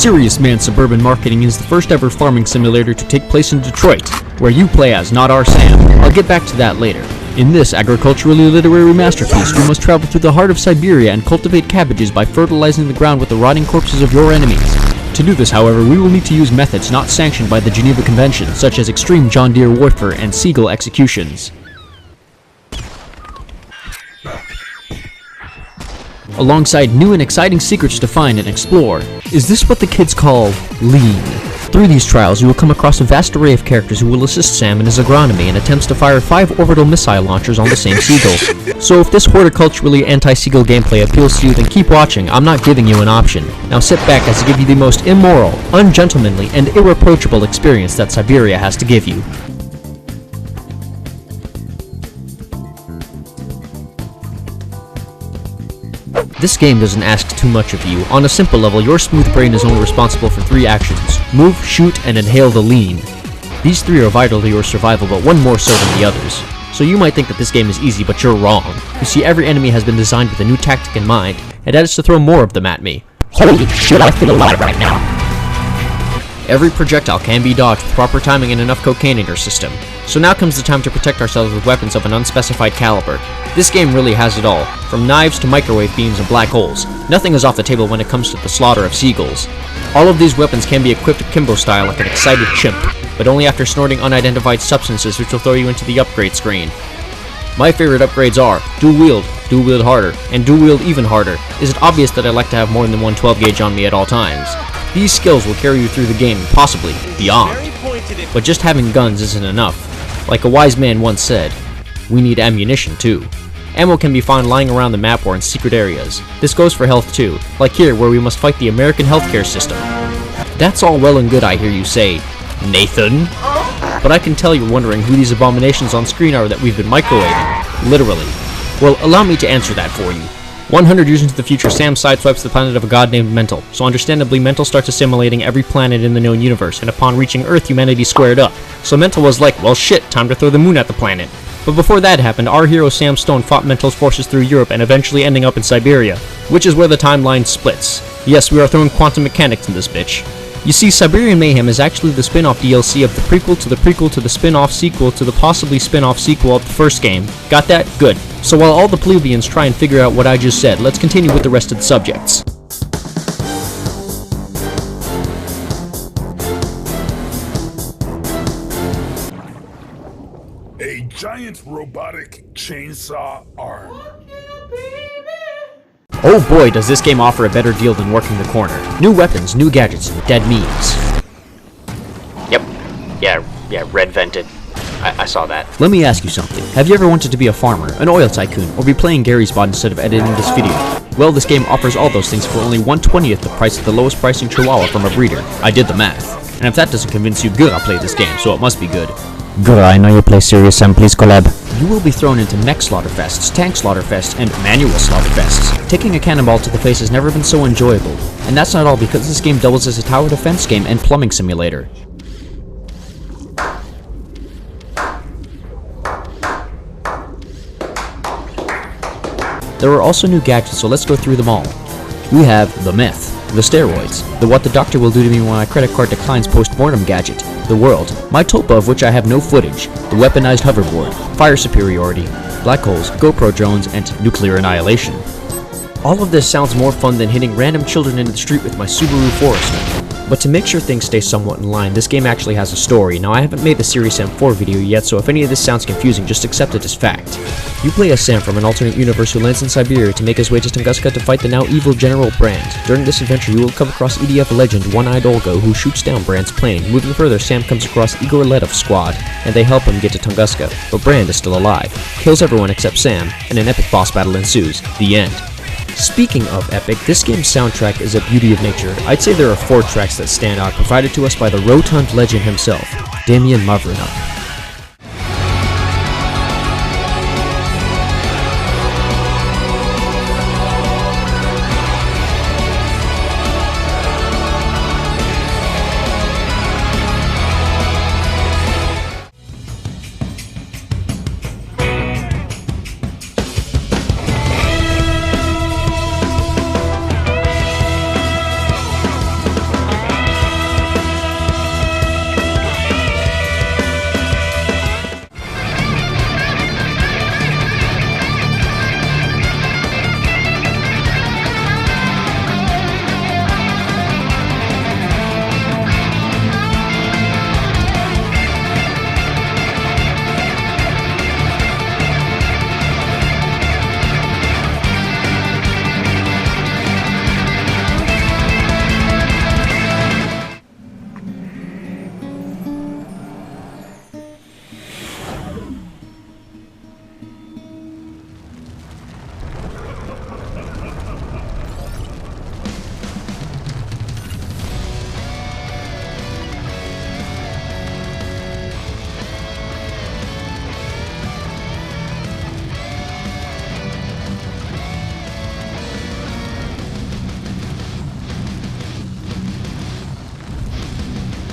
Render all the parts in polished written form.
Serious Man Suburban Marketing is the first ever farming simulator to take place in Detroit, where you play as Not Our Sam. I'll get back to that later. In this agriculturally literary masterpiece, you must travel through the heart of Siberia and cultivate cabbages by fertilizing the ground with the rotting corpses of your enemies. To do this, however, we will need to use methods not sanctioned by the Geneva Convention, such as extreme John Deere warfare and seagull executions. Alongside new and exciting secrets to find and explore. Is this what the kids call lean? Through these trials, you will come across a vast array of characters who will assist Sam in his agronomy in attempts to fire 5 orbital missile launchers on the same seagull. So if this horticulturally anti-seagull gameplay appeals to you, then keep watching. I'm not giving you an option. Now sit back as I give you the most immoral, ungentlemanly, and irreproachable experience that Siberia has to give you. This game doesn't ask too much of you. On a simple level, your smooth brain is only responsible for 3 actions: move, shoot, and inhale the lean. These 3 are vital to your survival, but one more so than the others. So you might think that this game is easy, but you're wrong. You see, every enemy has been designed with a new tactic in mind, and that is to throw more of them at me. Holy shit, I feel alive right now. Every projectile can be dodged with proper timing and enough cocaine in your system. So now comes the time to protect ourselves with weapons of an unspecified caliber. This game really has it all, from knives to microwave beams and black holes. Nothing is off the table when it comes to the slaughter of seagulls. All of these weapons can be equipped Kimbo style like an excited chimp, but only after snorting unidentified substances which will throw you into the upgrade screen. My favorite upgrades are dual wield harder, and dual wield even harder. Is it obvious that I like to have more than one 12 gauge on me at all times? These skills will carry you through the game, possibly beyond. But just having guns isn't enough. Like a wise man once said, we need ammunition too. Ammo can be found lying around the map or in secret areas. This goes for health too, like here where we must fight the American healthcare system. That's all well and good, I hear you say, Nathan. But I can tell you're wondering who these abominations on screen are that we've been microwaving. Literally. Well, allow me to answer that for you. 100 years into the future, Sam sideswipes the planet of a god named Mental, so understandably Mental starts assimilating every planet in the known universe, and upon reaching Earth, humanity squared up. So Mental was like, well shit, time to throw the moon at the planet. But before that happened, our hero Sam Stone fought Mental's forces through Europe and eventually ending up in Siberia, which is where the timeline splits. Yes, we are throwing quantum mechanics in this bitch. You see, Siberian Mayhem is actually the spin-off DLC of the prequel to the prequel to the spin-off sequel to the possibly spin-off sequel of the first game. Got that? Good. So while all the plebeians try and figure out what I just said, let's continue with the rest of the subjects. A giant robotic chainsaw arm. Oh boy, does this game offer a better deal than working the corner. New weapons, new gadgets, and dead memes. Yep. Yeah, red vented. I saw that. Let me ask you something. Have you ever wanted to be a farmer, an oil tycoon, or be playing Gary's bot instead of editing this video? Well, this game offers all those things for only 1/20th the price of the lowest pricing chihuahua from a breeder. I did the math. And if that doesn't convince you, good, I'll play this game, so it must be good. Good, I know you play Serious Sam, please collab. You will be thrown into mech slaughterfests, tank slaughterfests, and manual slaughterfests. Taking a cannonball to the face has never been so enjoyable. And that's not all, because this game doubles as a tower defense game and plumbing simulator. There are also new gadgets, so let's go through them all. We have the meth, the steroids, the what the doctor will do to me when my credit card declines post-mortem gadget, the world, my tulpa of which I have no footage, the weaponized hoverboard, fire superiority, black holes, GoPro drones, and nuclear annihilation. All of this sounds more fun than hitting random children in the street with my Subaru Forester. But to make sure things stay somewhat in line, this game actually has a story. Now, I haven't made the Serious Sam 4 video yet, so if any of this sounds confusing, just accept it as fact. You play as Sam from an alternate universe who lands in Siberia to make his way to Tunguska to fight the now evil General Brand. During this adventure, you will come across EDF legend One-Eyed Olga, who shoots down Brand's plane. Moving further, Sam comes across Igor Ledov's squad, and they help him get to Tunguska, but Brand is still alive, kills everyone except Sam, and an epic boss battle ensues. The end. Speaking of epic, this game's soundtrack is a beauty of nature. I'd say there are 4 tracks that stand out, provided to us by the rotund legend himself, Damian Mavrinuk.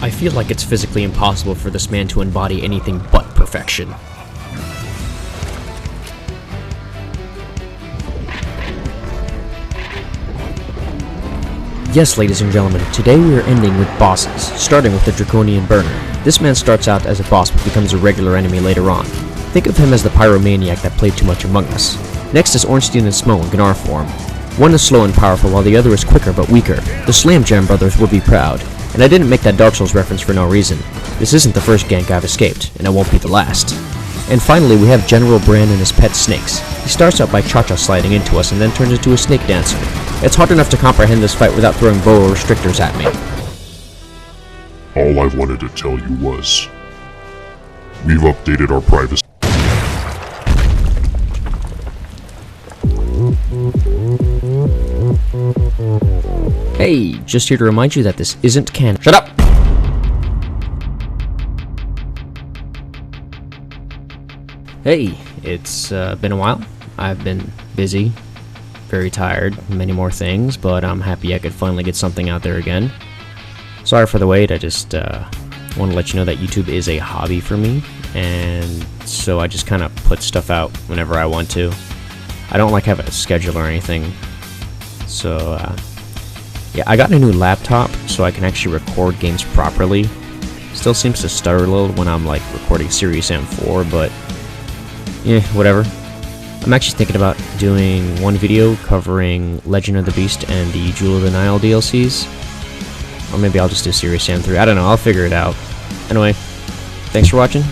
I feel like it's physically impossible for this man to embody anything but perfection. Yes, ladies and gentlemen, today we are ending with bosses, starting with the Draconian Burner. This man starts out as a boss but becomes a regular enemy later on. Think of him as the pyromaniac that played too much Among Us. Next is Ornstein and Smo in Gnar form. One is slow and powerful while the other is quicker but weaker. The Slam Jam brothers would be proud. And I didn't make that Dark Souls reference for no reason. This isn't the first gank I've escaped, and it won't be the last. And finally we have General Bran and his pet snakes. He starts out by cha-cha sliding into us and then turns into a snake dancer. It's hard enough to comprehend this fight without throwing boa restrictors at me. All I wanted to tell you was, we've updated our privacy. Hey, just here to remind you that this isn't canon. Shut up! Hey, it's been a while. I've been busy, very tired, many more things, but I'm happy I could finally get something out there again. Sorry for the wait, I just want to let you know that YouTube is a hobby for me, and so I just kind of put stuff out whenever I want to. I don't like having a schedule or anything, so yeah, I got a new laptop so I can actually record games properly. Still seems to stutter a little when I'm like recording Serious M4, but yeah, whatever. I'm actually thinking about doing one video covering Legend of the Beast and the Jewel of the Nile DLCs. Or maybe I'll just do Serious Sam 3. I don't know, I'll figure it out. Anyway, thanks for watching.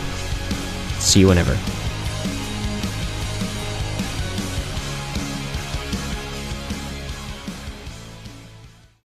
See you whenever.